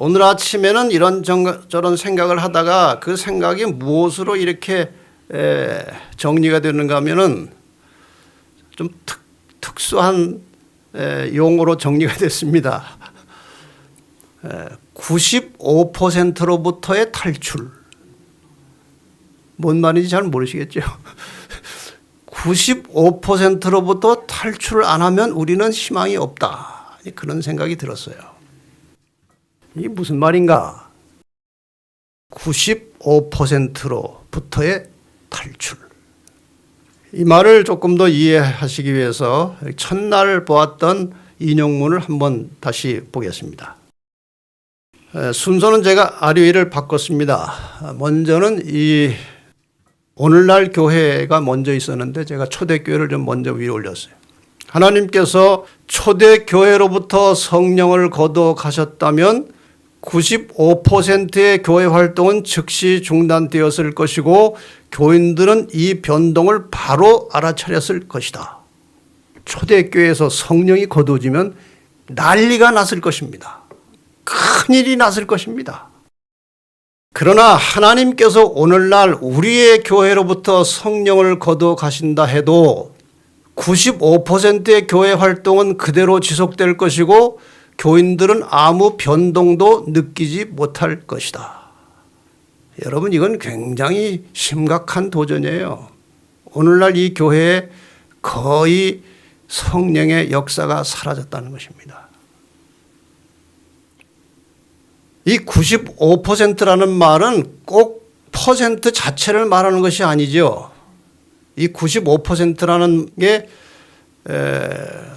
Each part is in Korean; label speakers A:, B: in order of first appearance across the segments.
A: 오늘 아침에는 이런저런 생각을 하다가 그 생각이 무엇으로 이렇게 정리가 되는가 하면은 좀 특수한 용어로 정리가 됐습니다. 95%로부터의 탈출. 뭔 말인지 잘 모르시겠죠? 95%로부터 탈출을 안 하면 우리는 희망이 없다. 그런 생각이 들었어요. 이게 무슨 말인가? 95%로부터의 탈출. 이 말을 조금 더 이해하시기 위해서 첫날 보았던 인용문을 한번 다시 보겠습니다. 순서는 제가 아류이를 바꿨습니다. 먼저는 오늘날 교회가 먼저 있었는데 제가 초대교회를 좀 먼저 위에 올렸어요. 하나님께서 초대교회로부터 성령을 거두어 가셨다면 95%의 교회 활동은 즉시 중단되었을 것이고 교인들은 이 변동을 바로 알아차렸을 것이다. 초대교회에서 성령이 거두어지면 난리가 났을 것입니다. 큰일이 났을 것입니다. 그러나 하나님께서 오늘날 우리의 교회로부터 성령을 거두어 가신다 해도 95%의 교회 활동은 그대로 지속될 것이고 교인들은 아무 변동도 느끼지 못할 것이다. 여러분, 이건 굉장히 심각한 도전이에요. 오늘날 이 교회에 거의 성령의 역사가 사라졌다는 것입니다. 이 95%라는 말은 꼭 퍼센트 자체를 말하는 것이 아니죠. 이 95%라는 게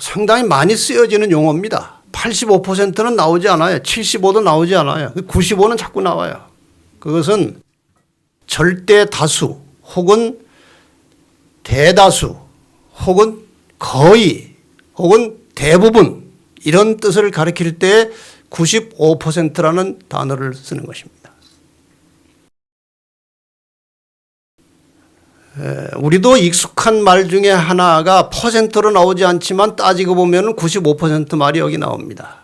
A: 상당히 많이 쓰여지는 용어입니다. 85%는 나오지 않아요. 75도 나오지 않아요. 95는 자꾸 나와요. 그것은 절대 다수 혹은 대다수 혹은 거의 혹은 대부분 이런 뜻을 가리킬 때 95%라는 단어를 쓰는 것입니다. 우리도 익숙한 말 중에 하나가 퍼센트로 나오지 않지만 따지고 보면 95% 말이 여기 나옵니다.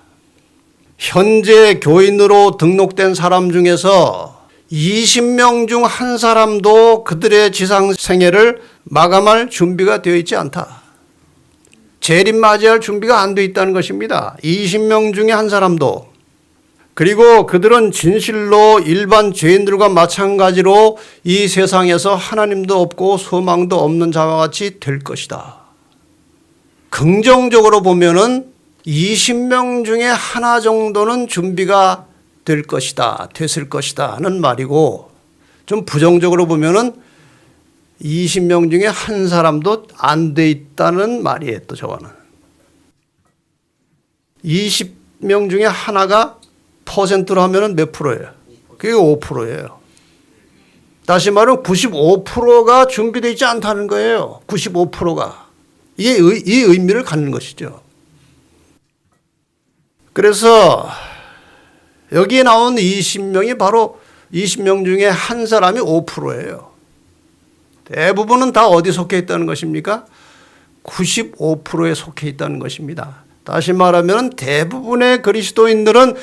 A: 현재 교인으로 등록된 사람 중에서 20명 중 한 사람도 그들의 지상 생애를 마감할 준비가 되어 있지 않다. 재림 맞이할 준비가 안 되어 있다는 것입니다. 20명 중에 한 사람도. 그리고 그들은 진실로 일반 죄인들과 마찬가지로 이 세상에서 하나님도 없고 소망도 없는 자와 같이 될 것이다. 긍정적으로 보면은 20명 중에 하나 정도는 준비가 될 것이다, 됐을 것이다 하는 말이고, 좀 부정적으로 보면은 20명 중에 한 사람도 안 돼 있다는 말이에요. 또 저거는 20명 중에 하나가 퍼센트로 하면 몇 프로예요? 그게 5%예요. 다시 말하면 95%가 준비되어 있지 않다는 거예요. 95%가. 이게 이 의미를 갖는 것이죠. 그래서 여기에 나온 20명이 바로 20명 중에 한 사람이 5%예요. 대부분은 다 어디 속해 있다는 것입니까? 95%에 속해 있다는 것입니다. 다시 말하면 대부분의 그리스도인들은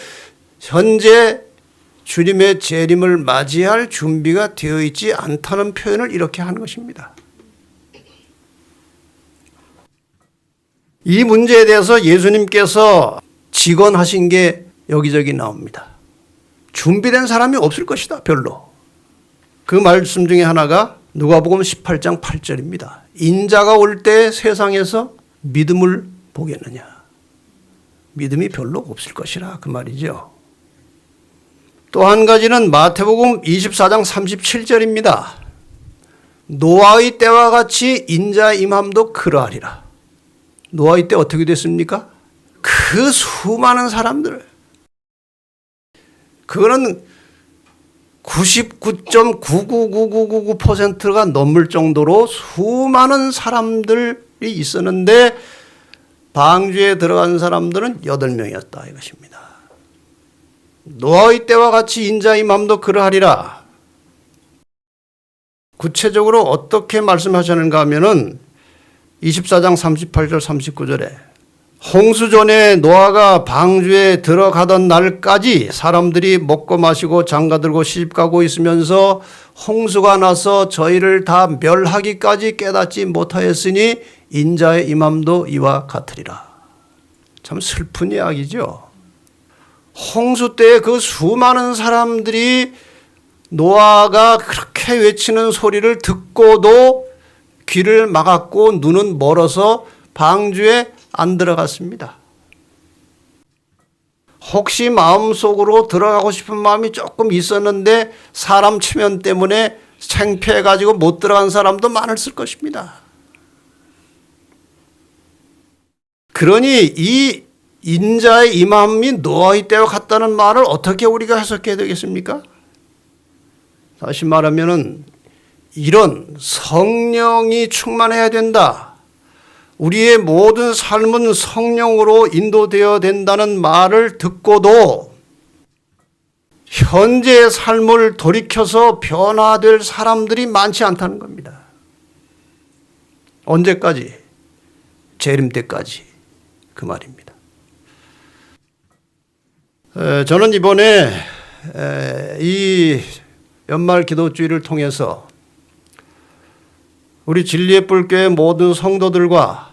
A: 현재 주님의 재림을 맞이할 준비가 되어 있지 않다는 표현을 이렇게 하는 것입니다. 이 문제에 대해서 예수님께서 직언하신 게 여기저기 나옵니다. 준비된 사람이 없을 것이다, 별로. 그 말씀 중에 하나가 누가복음 18장 8절입니다. 인자가 올 때 세상에서 믿음을 보겠느냐. 믿음이 별로 없을 것이라 그 말이죠. 또 한 가지는 마태복음 24장 37절입니다. 노아의 때와 같이 인자의 임함도 그러하리라. 노아의 때 어떻게 됐습니까? 그 수많은 사람들, 그거는 99.99999%가 넘을 정도로 수많은 사람들이 있었는데 방주에 들어간 사람들은 8명이었다 이것입니다. 노아의 때와 같이 인자의 맘도 그러하리라. 구체적으로 어떻게 말씀하셨는가 하면은 24장 38절 39절에 홍수 전에 노아가 방주에 들어가던 날까지 사람들이 먹고 마시고 장가들고 시집가고 있으면서 홍수가 나서 저희를 다 멸하기까지 깨닫지 못하였으니 인자의 임함도 이와 같으리라. 참 슬픈 이야기죠. 홍수 때 그 수많은 사람들이 노아가 그렇게 외치는 소리를 듣고도 귀를 막았고 눈은 멀어서 방주에 안 들어갔습니다. 혹시 마음속으로 들어가고 싶은 마음이 조금 있었는데 사람 체면 때문에 창피해가지고 못 들어간 사람도 많았을 것입니다. 그러니 이 인자의 임함이 노아의 때와 같다는 말을 어떻게 우리가 해석해야 되겠습니까? 다시 말하면은 이런 성령이 충만해야 된다. 우리의 모든 삶은 성령으로 인도되어야 된다는 말을 듣고도 현재의 삶을 돌이켜서 변화될 사람들이 많지 않다는 겁니다. 언제까지? 재림 때까지 그 말입니다. 저는 이번에 이 연말 기도주의를 통해서 우리 진리의 뿔교회 모든 성도들과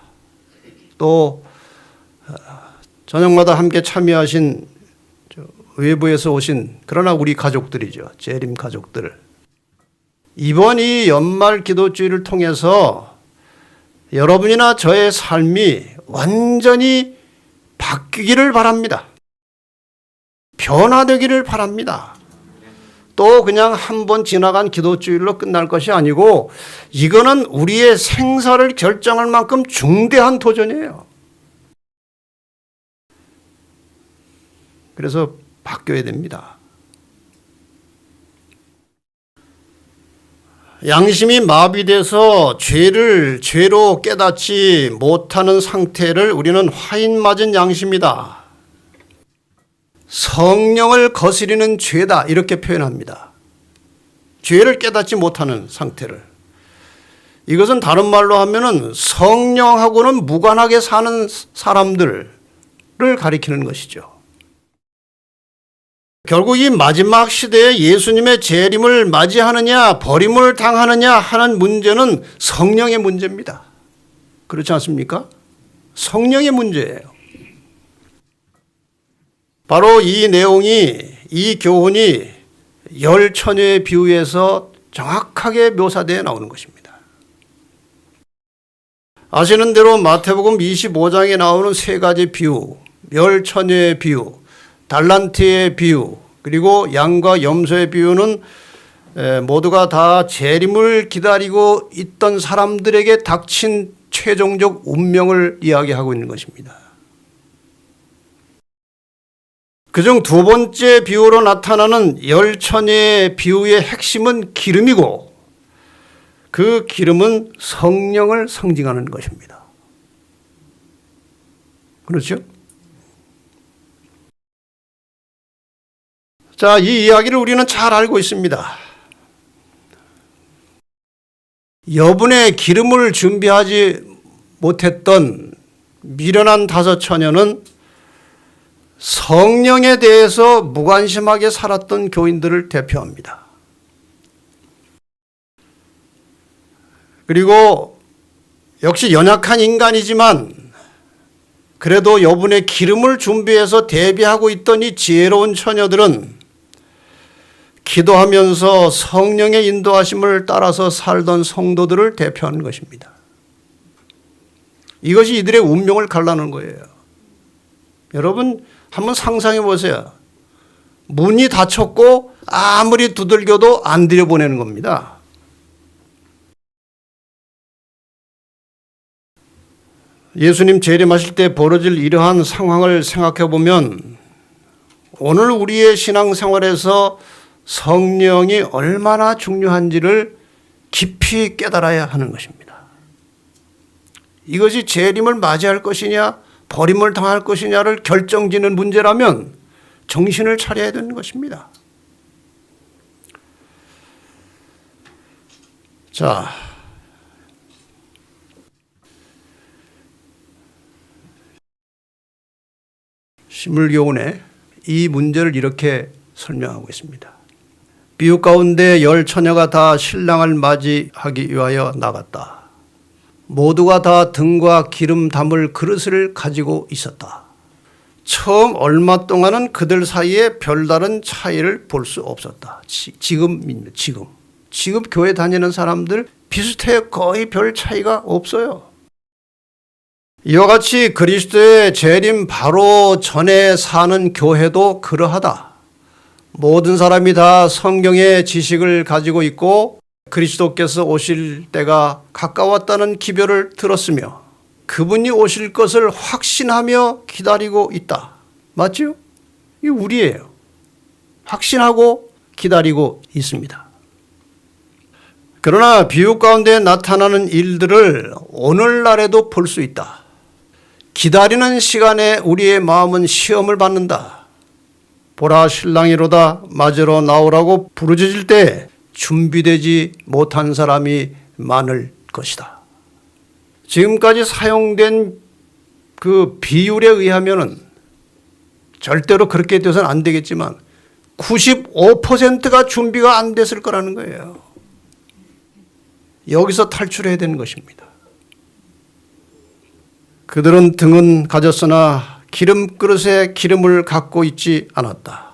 A: 또 저녁마다 함께 참여하신 외부에서 오신 그러나 우리 가족들이죠. 재림 가족들. 이번 이 연말 기도주의를 통해서 여러분이나 저의 삶이 완전히 바뀌기를 바랍니다. 변화되기를 바랍니다. 또 그냥 한 번 지나간 기도주일로 끝날 것이 아니고 이거는 우리의 생사를 결정할 만큼 중대한 도전이에요. 그래서 바뀌어야 됩니다. 양심이 마비돼서 죄를 죄로 깨닫지 못하는 상태를 우리는 화인 맞은 양심이다. 성령을 거스리는 죄다 이렇게 표현합니다. 죄를 깨닫지 못하는 상태를. 이것은 다른 말로 하면은 성령하고는 무관하게 사는 사람들을 가리키는 것이죠. 결국 이 마지막 시대에 예수님의 재림을 맞이하느냐 버림을 당하느냐 하는 문제는 성령의 문제입니다. 그렇지 않습니까? 성령의 문제예요. 바로 이 내용이 이 교훈이 열 처녀의 비유에서 정확하게 묘사되어 나오는 것입니다. 아시는 대로 마태복음 25장에 나오는 세 가지 비유, 열 처녀의 비유, 달란트의 비유, 그리고 양과 염소의 비유는 모두가 다 재림을 기다리고 있던 사람들에게 닥친 최종적 운명을 이야기하고 있는 것입니다. 그중 두 번째 비유로 나타나는 열 처녀의 비유의 핵심은 기름이고 그 기름은 성령을 상징하는 것입니다. 그렇죠? 자, 이 이야기를 우리는 잘 알고 있습니다. 여분의 기름을 준비하지 못했던 미련한 다섯 처녀는 성령에 대해서 무관심하게 살았던 교인들을 대표합니다. 그리고 역시 연약한 인간이지만 그래도 여분의 기름을 준비해서 대비하고 있던 이 지혜로운 처녀들은 기도하면서 성령의 인도하심을 따라서 살던 성도들을 대표하는 것입니다. 이것이 이들의 운명을 갈라놓은 거예요. 여러분 한번 상상해 보세요. 문이 닫혔고 아무리 두들겨도 안 들여보내는 겁니다. 예수님 재림하실 때 벌어질 이러한 상황을 생각해 보면 오늘 우리의 신앙생활에서 성령이 얼마나 중요한지를 깊이 깨달아야 하는 것입니다. 이것이 재림을 맞이할 것이냐 버림을 당할 것이냐를 결정짓는 문제라면 정신을 차려야 되는 것입니다. 자, 신물교훈에 이 문제를 이렇게 설명하고 있습니다. 비유 가운데 10처녀가 다 신랑을 맞이하기 위하여 나갔다. 모두가 다 등과 기름 담을 그릇을 가지고 있었다. 처음 얼마 동안은 그들 사이에 별다른 차이를 볼 수 없었다. 지금입니다. 지금 교회 다니는 사람들 비슷해요. 거의 별 차이가 없어요. 이와 같이 그리스도의 재림 바로 전에 사는 교회도 그러하다. 모든 사람이 다 성경의 지식을 가지고 있고 그리스도께서 오실 때가 가까웠다는 기별을 들었으며 그분이 오실 것을 확신하며 기다리고 있다. 맞죠? 이게 우리예요. 확신하고 기다리고 있습니다. 그러나 비유 가운데 나타나는 일들을 오늘날에도 볼 수 있다. 기다리는 시간에 우리의 마음은 시험을 받는다. 보라 신랑이로다 맞으러 나오라고 부르짖을 때 준비되지 못한 사람이 많을 것이다. 지금까지 사용된 그 비율에 의하면은 절대로 그렇게 돼서는 안 되겠지만 95%가 준비가 안 됐을 거라는 거예요. 여기서 탈출해야 되는 것입니다. 그들은 등은 가졌으나 기름 그릇에 기름을 갖고 있지 않았다.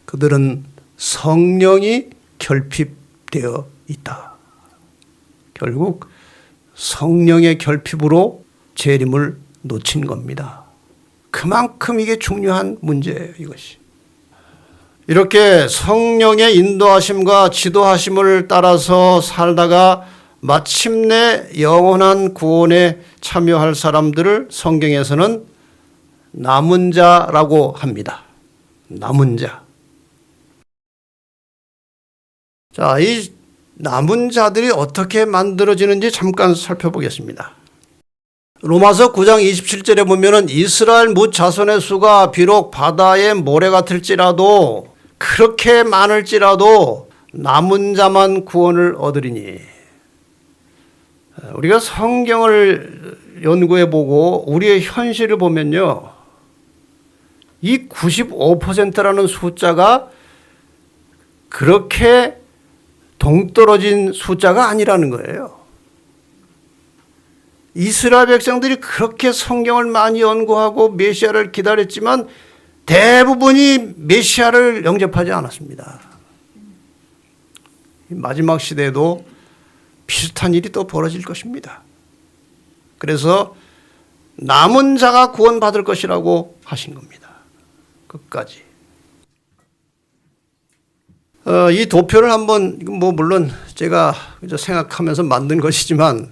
A: 그들은 성령이 결핍되어 있다. 결국 성령의 결핍으로 재림을 놓친 겁니다. 그만큼 이게 중요한 문제예요, 이것이. 이렇게 성령의 인도하심과 지도하심을 따라서 살다가 마침내 영원한 구원에 참여할 사람들을 성경에서는 남은 자라고 합니다. 남은 자. 자, 이 남은 자들이 어떻게 만들어지는지 잠깐 살펴보겠습니다. 로마서 9장 27절에 보면은 이스라엘 뭇 자손의 수가 비록 바다의 모래 같을지라도 그렇게 많을지라도 남은 자만 구원을 얻으리니. 우리가 성경을 연구해 보고 우리의 현실을 보면요. 이 95%라는 숫자가 그렇게 동떨어진 숫자가 아니라는 거예요. 이스라엘 백성들이 그렇게 성경을 많이 연구하고 메시아를 기다렸지만 대부분이 메시아를 영접하지 않았습니다. 마지막 시대에도 비슷한 일이 또 벌어질 것입니다. 그래서 남은 자가 구원받을 것이라고 하신 겁니다. 끝까지. 이 도표를 한번 물론 제가 생각하면서 만든 것이지만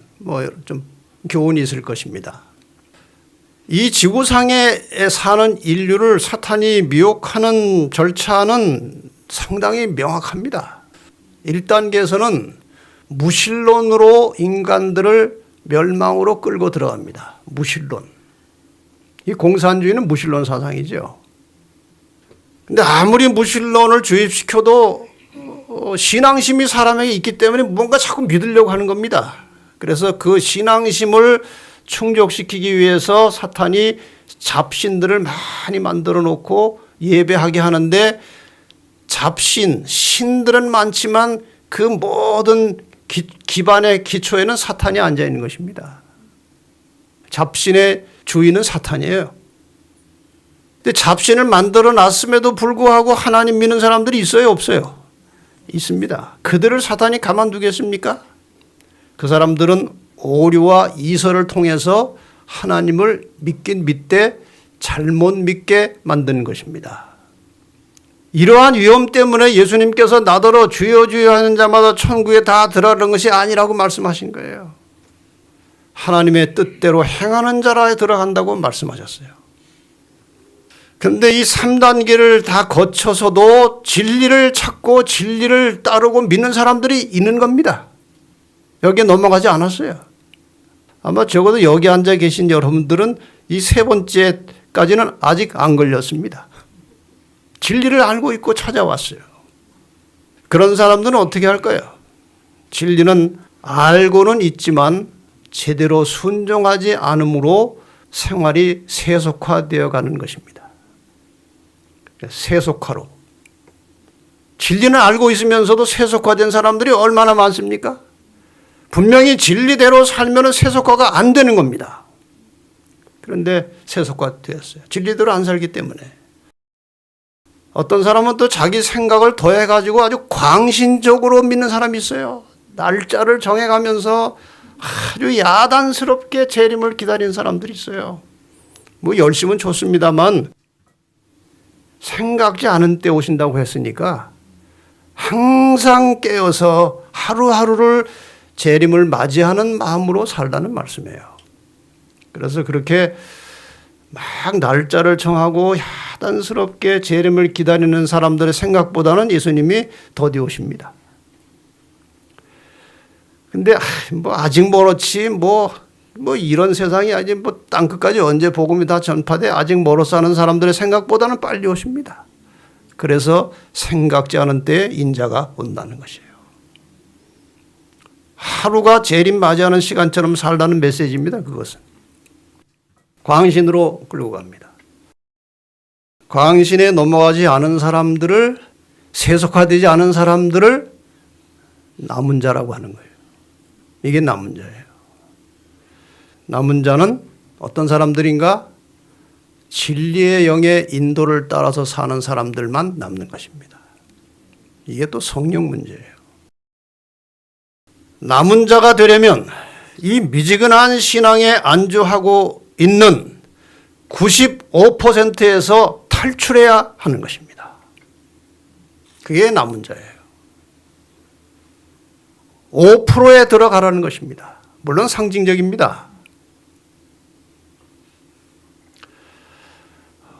A: 좀 교훈이 있을 것입니다. 이 지구상에 사는 인류를 사탄이 미혹하는 절차는 상당히 명확합니다. 1단계에서는 무신론으로 인간들을 멸망으로 끌고 들어갑니다. 무신론. 이 공산주의는 무신론 사상이죠. 근데 아무리 무신론을 주입시켜도 신앙심이 사람에게 있기 때문에 뭔가 자꾸 믿으려고 하는 겁니다. 그래서 그 신앙심을 충족시키기 위해서 사탄이 잡신들을 많이 만들어 놓고 예배하게 하는데 잡신, 신들은 많지만 그 모든 기반의 기초에는 사탄이 앉아 있는 것입니다. 잡신의 주인은 사탄이에요. 근데 잡신을 만들어 놨음에도 불구하고 하나님 믿는 사람들이 있어요, 없어요? 있습니다. 그들을 사탄이 가만두겠습니까? 그 사람들은 오류와 이설을 통해서 하나님을 믿긴 믿되 잘못 믿게 만드는 것입니다. 이러한 위험 때문에 예수님께서 나더러 주여 주여 하는 자마다 천국에 다 들어가는 것이 아니라고 말씀하신 거예요. 하나님의 뜻대로 행하는 자라 들어간다고 말씀하셨어요. 그런데 이 3단계를 다 거쳐서도 진리를 찾고 진리를 따르고 믿는 사람들이 있는 겁니다. 여기에 넘어가지 않았어요. 아마 적어도 여기 앉아 계신 여러분들은 이 3번째까지는 아직 안 걸렸습니다. 진리를 알고 있고 찾아왔어요. 그런 사람들은 어떻게 할까요? 진리는 알고는 있지만 제대로 순종하지 않으므로 생활이 세속화되어 가는 것입니다. 세속화로. 진리는 알고 있으면서도 세속화된 사람들이 얼마나 많습니까? 분명히 진리대로 살면 세속화가 안 되는 겁니다. 그런데 세속화되었어요. 진리대로 안 살기 때문에. 어떤 사람은 또 자기 생각을 더해가지고 아주 광신적으로 믿는 사람이 있어요. 날짜를 정해가면서 아주 야단스럽게 재림을 기다리는 사람들이 있어요. 뭐 열심은 좋습니다만 생각지 않은 때 오신다고 했으니까 항상 깨어서 하루하루를 재림을 맞이하는 마음으로 살라는 말씀이에요. 그래서 그렇게 막 날짜를 정하고 야단스럽게 재림을 기다리는 사람들의 생각보다는 예수님이 더디 오십니다. 근데 뭐 아직 멀었지 뭐 이런 세상이 아직 뭐 땅끝까지 언제 복음이 다 전파돼 아직 멀어서 하는 사람들의 생각보다는 빨리 오십니다. 그래서 생각지 않은 때에 인자가 온다는 것이에요. 하루가 재림 맞이하는 시간처럼 살라는 메시지입니다. 그것은. 광신으로 끌고 갑니다. 광신에 넘어가지 않은 사람들을, 세속화되지 않은 사람들을 남은 자라고 하는 거예요. 이게 남은 자예요. 남은 자는 어떤 사람들인가? 진리의 영의 인도를 따라서 사는 사람들만 남는 것입니다. 이게 또 성령 문제예요. 남은 자가 되려면 이 미지근한 신앙에 안주하고 있는 95%에서 탈출해야 하는 것입니다. 그게 남은 자예요. 5%에 들어가라는 것입니다. 물론 상징적입니다.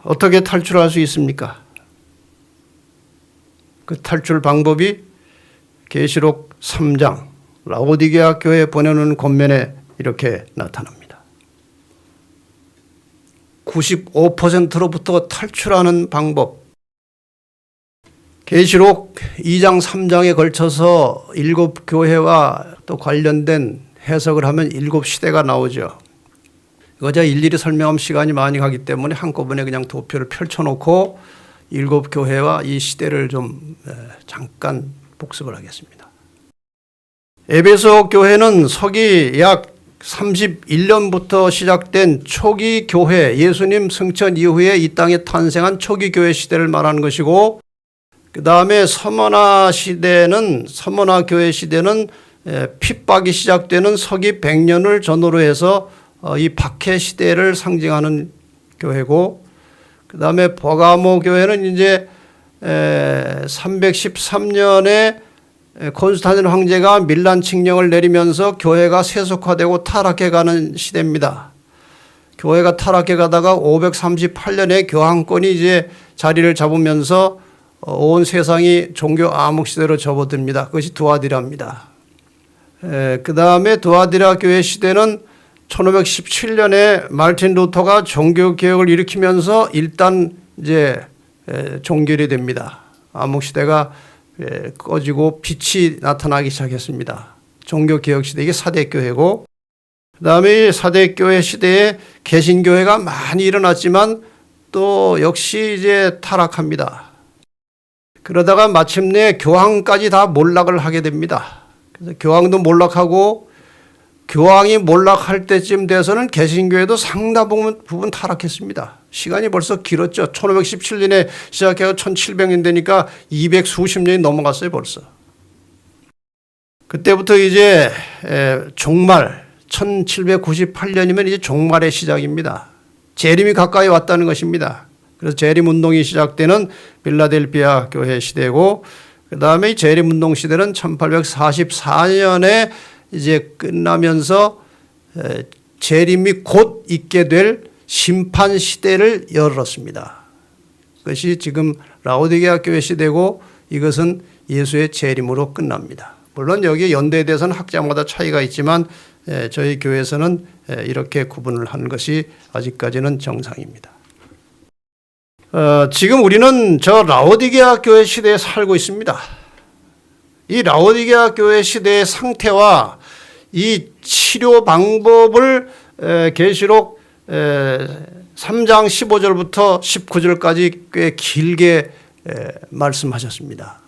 A: 어떻게 탈출할 수 있습니까? 그 탈출 방법이 계시록 3장 라오디게아 교회에 보내는 권면에 이렇게 나타납니다. 95%로부터 탈출하는 방법. 계시록 2장 3장에 걸쳐서 7교회와 또 관련된 해석을 하면 7시대가 나오죠. 이거 제가 일일이 설명하면 시간이 많이 가기 때문에 한꺼번에 그냥 도표를 펼쳐놓고 7교회와 이 시대를 좀 잠깐 복습을 하겠습니다. 에베소 교회는 서기 약 31년부터 시작된 초기 교회, 예수님 승천 이후에 이 땅에 탄생한 초기 교회 시대를 말하는 것이고, 그 다음에 서머나 교회 시대는 핍박이 시작되는 서기 100년을 전후로 해서 이 박해 시대를 상징하는 교회고, 그 다음에 버가모 교회는 이제 313년에 콘스탄틴 황제가 밀란 칙령을 내리면서 교회가 세속화되고 타락해가는 시대입니다. 교회가 타락해가다가 538년에 교황권이 이제 자리를 잡으면서 온 세상이 종교 암흑 시대로 접어듭니다. 그것이 두아디라입니다. 그 다음에 두아디라 교회 시대는 1517년에 마르틴 루터가 종교 개혁을 일으키면서 일단 이제 종결이 됩니다. 암흑 시대가 꺼지고 빛이 나타나기 시작했습니다. 종교 개혁 시대, 이게 사대교회고, 그 다음에 사대교회 시대에 개신교회가 많이 일어났지만 또 역시 이제 타락합니다. 그러다가 마침내 교황까지 다 몰락을 하게 됩니다. 그래서 교황도 몰락하고, 교황이 몰락할 때쯤 돼서는 개신교회도 상당 부분 타락했습니다. 시간이 벌써 길었죠. 1517년에 시작해서 1700년 되니까 200수십 년이 넘어갔어요, 벌써. 그때부터 이제 종말, 1798년이면 이제 종말의 시작입니다. 재림이 가까이 왔다는 것입니다. 그래서 재림 운동이 시작되는 필라델피아 교회 시대고, 그 다음에 재림 운동 시대는 1844년에 이제 끝나면서 재림이 곧 있게 될 심판 시대를 열었습니다. 그것이 지금 라오디게아 교회 시대고, 이것은 예수의 재림으로 끝납니다. 물론 여기 연대에 대해서는 학자마다 차이가 있지만 저희 교회에서는 이렇게 구분을 하는 것이 아직까지는 정상입니다. 지금 우리는 저 라오디게아 교회 시대에 살고 있습니다. 이 라오디게아 교회 시대의 상태와 이 치료 방법을 계시록 3장 15절부터 19절까지 꽤 길게 말씀하셨습니다.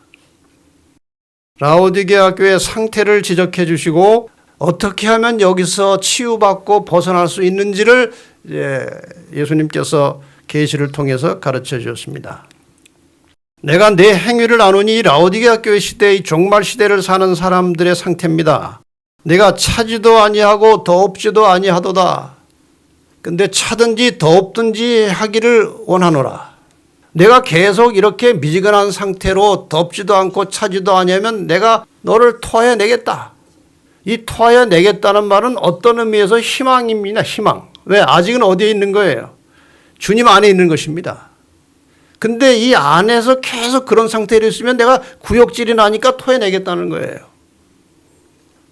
A: 라오디게아 교회 상태를 지적해 주시고 어떻게 하면 여기서 치유받고 벗어날 수 있는지를 예수님께서 계시를 통해서 가르쳐 주셨습니다. 내가 내 행위를 아노니 라오디게아 교회 시대의 종말 시대를 사는 사람들의 상태입니다. 내가 차지도 아니하고 더없지도 아니하도다. 근데 차든지 더없든지 하기를 원하노라. 내가 계속 이렇게 미지근한 상태로 덥지도 않고 차지도 아니하면 내가 너를 토해내겠다. 이 토해내겠다는 말은 어떤 의미에서 희망입니다. 희망. 왜? 아직은 어디에 있는 거예요? 주님 안에 있는 것입니다. 근데 이 안에서 계속 그런 상태로 있으면 내가 구역질이 나니까 토해내겠다는 거예요.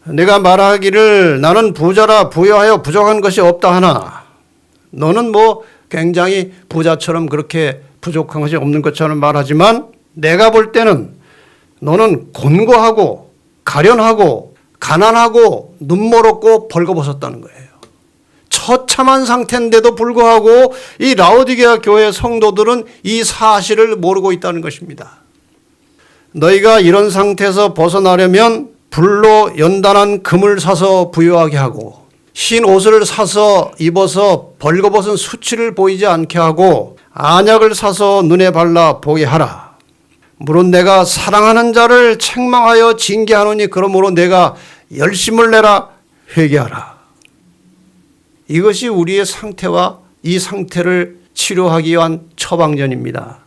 A: 내가 말하기를 나는 부자라 부여하여 부족한 것이 없다 하나 너는 뭐 굉장히 부자처럼 그렇게 부족한 것이 없는 것처럼 말하지만 내가 볼 때는 너는 곤고하고 가련하고 가난하고 눈멀었고 벌거벗었다는 거예요. 처참한 상태인데도 불구하고 이 라오디게아 교회 성도들은 이 사실을 모르고 있다는 것입니다. 너희가 이런 상태에서 벗어나려면 불로 연단한 금을 사서 부유하게 하고 흰 옷을 사서 입어서 벌거벗은 수치를 보이지 않게 하고 안약을 사서 눈에 발라 보게 하라. 물론 내가 사랑하는 자를 책망하여 징계하노니 그러므로 내가 열심을 내라 회개하라. 이것이 우리의 상태와 이 상태를 치료하기 위한 처방전입니다.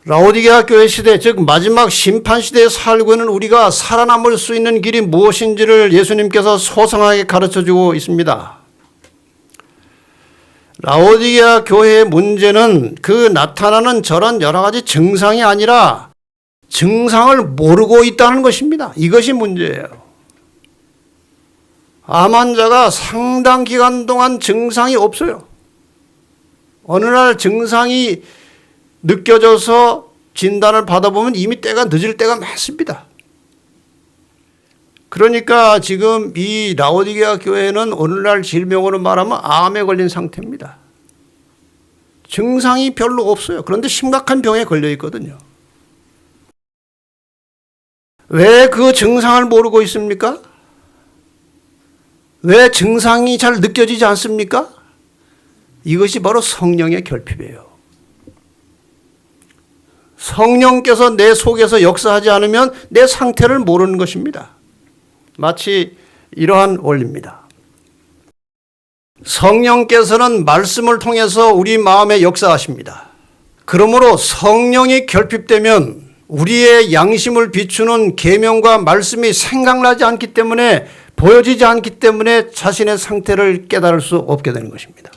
A: 라오디게아 교회 시대, 즉 마지막 심판 시대에 살고 있는 우리가 살아남을 수 있는 길이 무엇인지를 예수님께서 소상하게 가르쳐주고 있습니다. 라오디게아 교회의 문제는 그 나타나는 저런 여러 가지 증상이 아니라 증상을 모르고 있다는 것입니다. 이것이 문제예요. 암 환자가 상당 기간 동안 증상이 없어요. 어느 날 증상이 느껴져서 진단을 받아보면 이미 때가 늦을 때가 많습니다. 그러니까 지금 이 라오디게아 교회는 오늘날 질병으로 말하면 암에 걸린 상태입니다. 증상이 별로 없어요. 그런데 심각한 병에 걸려 있거든요. 왜 그 증상을 모르고 있습니까? 왜 증상이 잘 느껴지지 않습니까? 이것이 바로 성령의 결핍이에요. 성령께서 내 속에서 역사하지 않으면 내 상태를 모르는 것입니다. 마치 이러한 원리입니다. 성령께서는 말씀을 통해서 우리 마음에 역사하십니다. 그러므로 성령이 결핍되면 우리의 양심을 비추는 계명과 말씀이 생각나지 않기 때문에 보여지지 않기 때문에 자신의 상태를 깨달을 수 없게 되는 것입니다.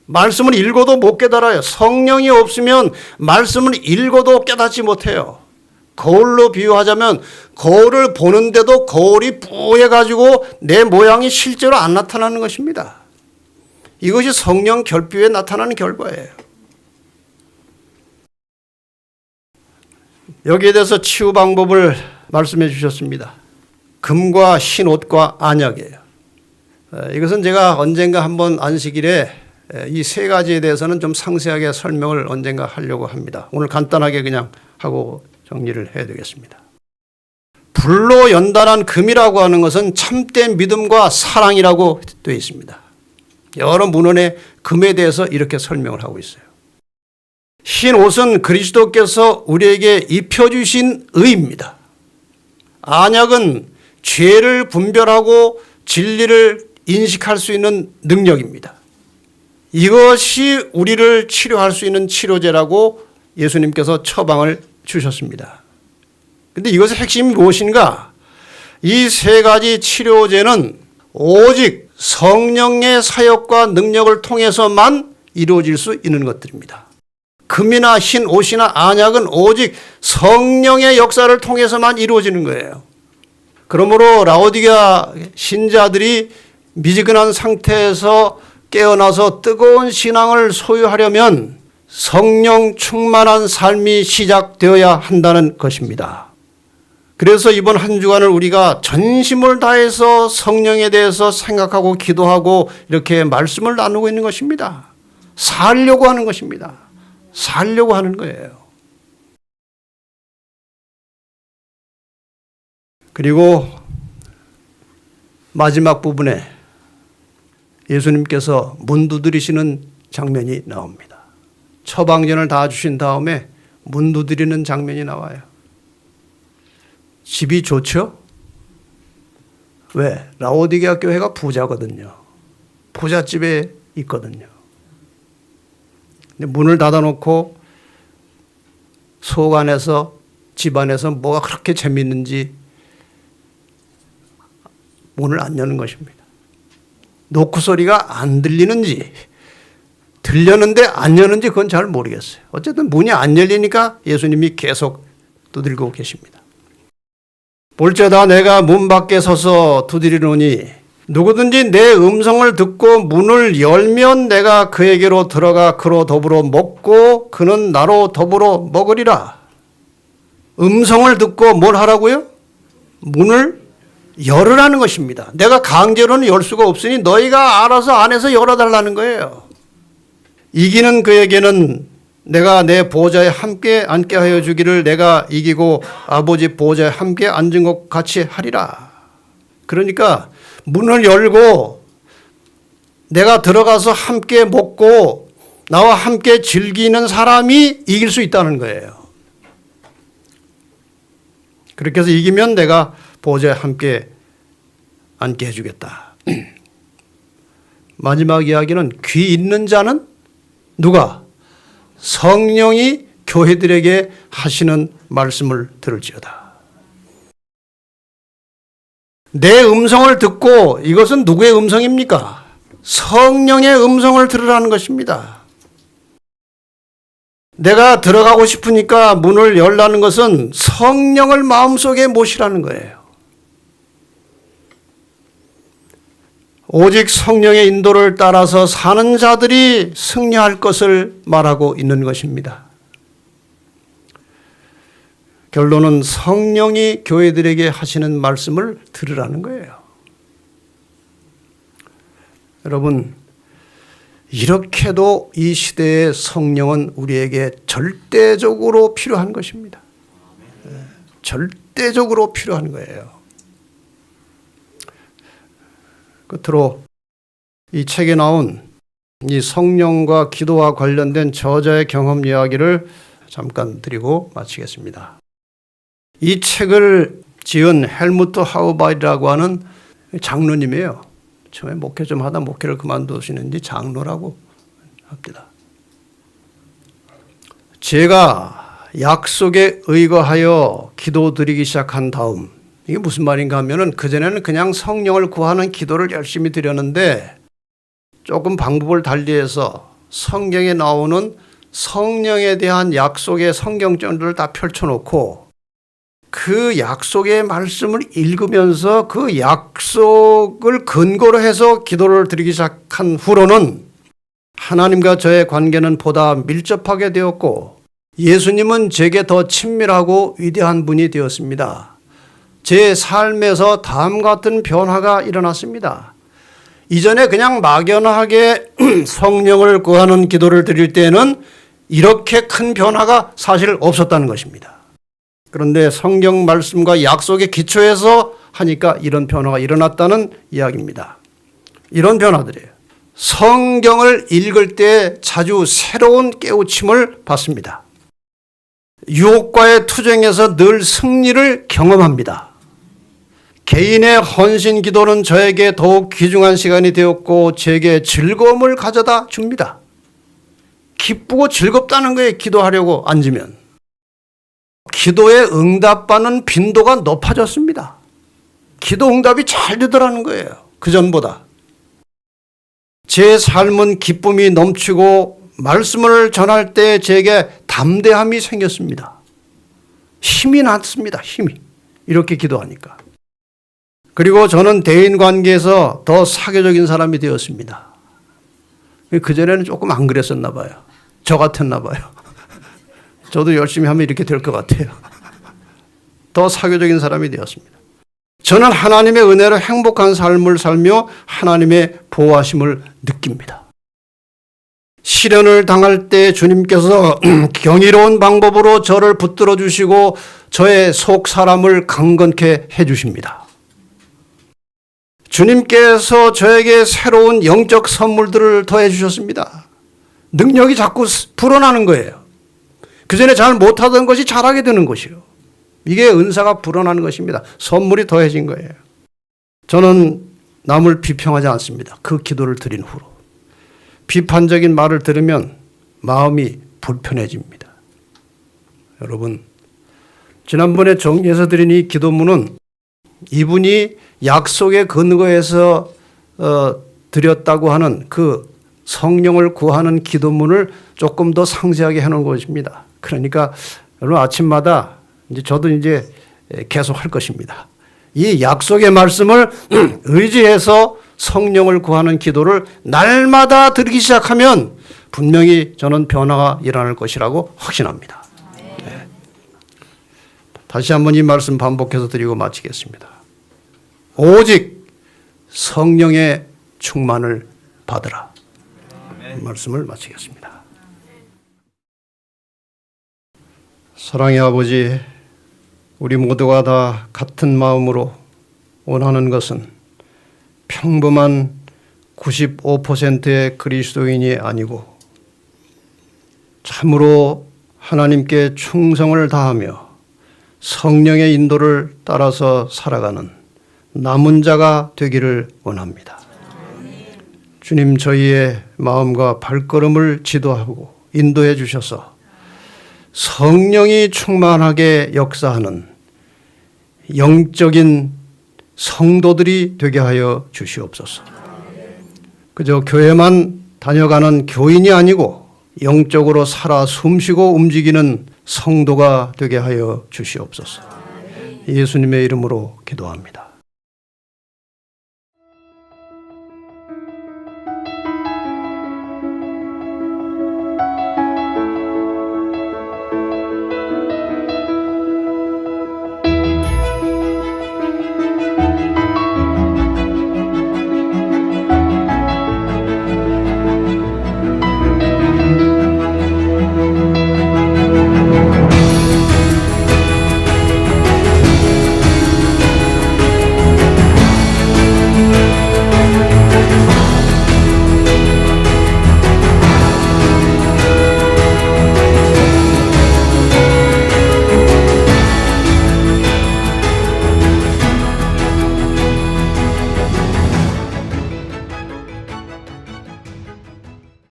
A: 말씀을 읽어도 못 깨달아요. 성령이 없으면 말씀을 읽어도 깨닫지 못해요. 거울로 비유하자면 거울을 보는데도 거울이 뿌해가지고 내 모양이 실제로 안 나타나는 것입니다. 이것이 성령 결핍에 나타나는 결과예요. 여기에 대해서 치유 방법을 말씀해 주셨습니다. 금과 흰 옷과 안약이에요. 이것은 제가 언젠가 한번 안식일에 이 세 가지에 대해서는 좀 상세하게 설명을 언젠가 하려고 합니다. 오늘 간단하게 그냥 하고 정리를 해야 되겠습니다. 불로 연단한 금이라고 하는 것은 참된 믿음과 사랑이라고 되어 있습니다. 여러 문헌에 금에 대해서 이렇게 설명을 하고 있어요. 흰 옷은 그리스도께서 우리에게 입혀주신 의입니다. 안약은 죄를 분별하고 진리를 인식할 수 있는 능력입니다. 이것이 우리를 치료할 수 있는 치료제라고 예수님께서 처방을 주셨습니다. 그런데 이것의 핵심이 무엇인가? 이 세 가지 치료제는 오직 성령의 사역과 능력을 통해서만 이루어질 수 있는 것들입니다. 금이나 흰 옷이나 안약은 오직 성령의 역사를 통해서만 이루어지는 거예요. 그러므로 라오디게아 신자들이 미지근한 상태에서 깨어나서 뜨거운 신앙을 소유하려면 성령 충만한 삶이 시작되어야 한다는 것입니다. 그래서 이번 한 주간을 우리가 전심을 다해서 성령에 대해서 생각하고 기도하고 이렇게 말씀을 나누고 있는 것입니다. 살려고 하는 것입니다. 살려고 하는 거예요. 그리고 마지막 부분에 예수님께서 문 두드리시는 장면이 나옵니다. 처방전을 다 주신 다음에 문 두드리는 장면이 나와요. 집이 좋죠? 왜? 라오디게아 교회가 부자거든요. 부잣집에 있거든요. 근데 문을 닫아놓고 속 안에서 집 안에서 뭐가 그렇게 재밌는지 문을 안 여는 것입니다. 노크 소리가 안 들리는지 들렸는데 안 여는지 그건 잘 모르겠어요. 어쨌든 문이 안 열리니까 예수님이 계속 두드리고 계십니다. 볼지어다 내가 문 밖에 서서 두드리노니 누구든지 내 음성을 듣고 문을 열면 내가 그에게로 들어가 그로 더불어 먹고 그는 나로 더불어 먹으리라. 음성을 듣고 뭘 하라고요? 문을 열으라는 것입니다. 내가 강제로는 열 수가 없으니 너희가 알아서 안에서 열어달라는 거예요. 이기는 그에게는 내가 내 보좌에 함께 앉게 하여 주기를 내가 이기고 아버지 보좌에 함께 앉은 것 같이 하리라. 그러니까 문을 열고 내가 들어가서 함께 먹고 나와 함께 즐기는 사람이 이길 수 있다는 거예요. 그렇게 해서 이기면 내가 보좌에 함께 앉게 해주겠다. 마지막 이야기는 귀 있는 자는 누가? 성령이 교회들에게 하시는 말씀을 들을지어다. 내 음성을 듣고 이것은 누구의 음성입니까? 성령의 음성을 들으라는 것입니다. 내가 들어가고 싶으니까 문을 열라는 것은 성령을 마음속에 모시라는 거예요. 오직 성령의 인도를 따라서 사는 자들이 승리할 것을 말하고 있는 것입니다. 결론은 성령이 교회들에게 하시는 말씀을 들으라는 거예요. 여러분, 이렇게도 이 시대의 성령은 우리에게 절대적으로 필요한 것입니다. 절대적으로 필요한 거예요. 끝으로 이 책에 나온 이 성령과 기도와 관련된 저자의 경험 이야기를 잠깐 드리고 마치겠습니다. 이 책을 지은 헬무트 하우바이라고 하는 장로님이에요. 처음에 목회 좀 하다 목회를 그만두시는지 장로라고 합니다. 제가 약속에 의거하여 기도드리기 시작한 다음, 이게 무슨 말인가 하면은 그전에는 그냥 성령을 구하는 기도를 열심히 드렸는데 조금 방법을 달리해서 성경에 나오는 성령에 대한 약속의 성경절들을 다 펼쳐놓고 그 약속의 말씀을 읽으면서 그 약속을 근거로 해서 기도를 드리기 시작한 후로는 하나님과 저의 관계는 보다 밀접하게 되었고 예수님은 제게 더 친밀하고 위대한 분이 되었습니다. 제 삶에서 다음과 같은 변화가 일어났습니다. 이전에 그냥 막연하게 성령을 구하는 기도를 드릴 때는 이렇게 큰 변화가 사실 없었다는 것입니다. 그런데 성경 말씀과 약속의 기초에서 하니까 이런 변화가 일어났다는 이야기입니다. 이런 변화들이에요. 성경을 읽을 때 자주 새로운 깨우침을 받습니다. 유혹과의 투쟁에서 늘 승리를 경험합니다. 개인의 헌신 기도는 저에게 더욱 귀중한 시간이 되었고 제게 즐거움을 가져다 줍니다. 기쁘고 즐겁다는 거에 기도하려고 앉으면 기도에 응답받는 빈도가 높아졌습니다. 기도 응답이 잘 되더라는 거예요. 그전보다. 제 삶은 기쁨이 넘치고 말씀을 전할 때 제게 담대함이 생겼습니다. 힘이 났습니다. 힘이. 이렇게 기도하니까. 그리고 저는 대인관계에서 더 사교적인 사람이 되었습니다. 그전에는 조금 안 그랬었나 봐요. 저 같았나 봐요. 저도 열심히 하면 이렇게 될 것 같아요. 더 사교적인 사람이 되었습니다. 저는 하나님의 은혜로 행복한 삶을 살며 하나님의 보호하심을 느낍니다. 시련을 당할 때 주님께서 경이로운 방법으로 저를 붙들어 주시고 저의 속 사람을 강건케 해 주십니다. 주님께서 저에게 새로운 영적 선물들을 더해 주셨습니다. 능력이 자꾸 불어나는 거예요. 그전에 잘 못하던 것이 잘하게 되는 것이요. 이게 은사가 불어나는 것입니다. 선물이 더해진 거예요. 저는 남을 비평하지 않습니다. 그 기도를 드린 후로. 비판적인 말을 들으면 마음이 불편해집니다. 여러분, 지난번에 정리해서 드린 이 기도문은 이분이 약속에 근거해서 드렸다고 하는 그 성령을 구하는 기도문을 조금 더 상세하게 해놓은 것입니다. 그러니까 여러분 아침마다 이제 저도 이제 계속 할 것입니다. 이 약속의 말씀을 의지해서 성령을 구하는 기도를 날마다 드리기 시작하면 분명히 저는 변화가 일어날 것이라고 확신합니다. 네. 다시 한번 이 말씀 반복해서 드리고 마치겠습니다. 오직 성령의 충만을 받으라. 말씀을 마치겠습니다. 사랑의 아버지, 우리 모두가 다 같은 마음으로 원하는 것은 평범한 95%의 그리스도인이 아니고 참으로 하나님께 충성을 다하며 성령의 인도를 따라서 살아가는 남은 자가 되기를 원합니다. 주님, 저희의 마음과 발걸음을 지도하고 인도해 주셔서 성령이 충만하게 역사하는 영적인 성도들이 되게 하여 주시옵소서. 그저 교회만 다녀가는 교인이 아니고 영적으로 살아 숨쉬고 움직이는 성도가 되게 하여 주시옵소서. 예수님의 이름으로 기도합니다.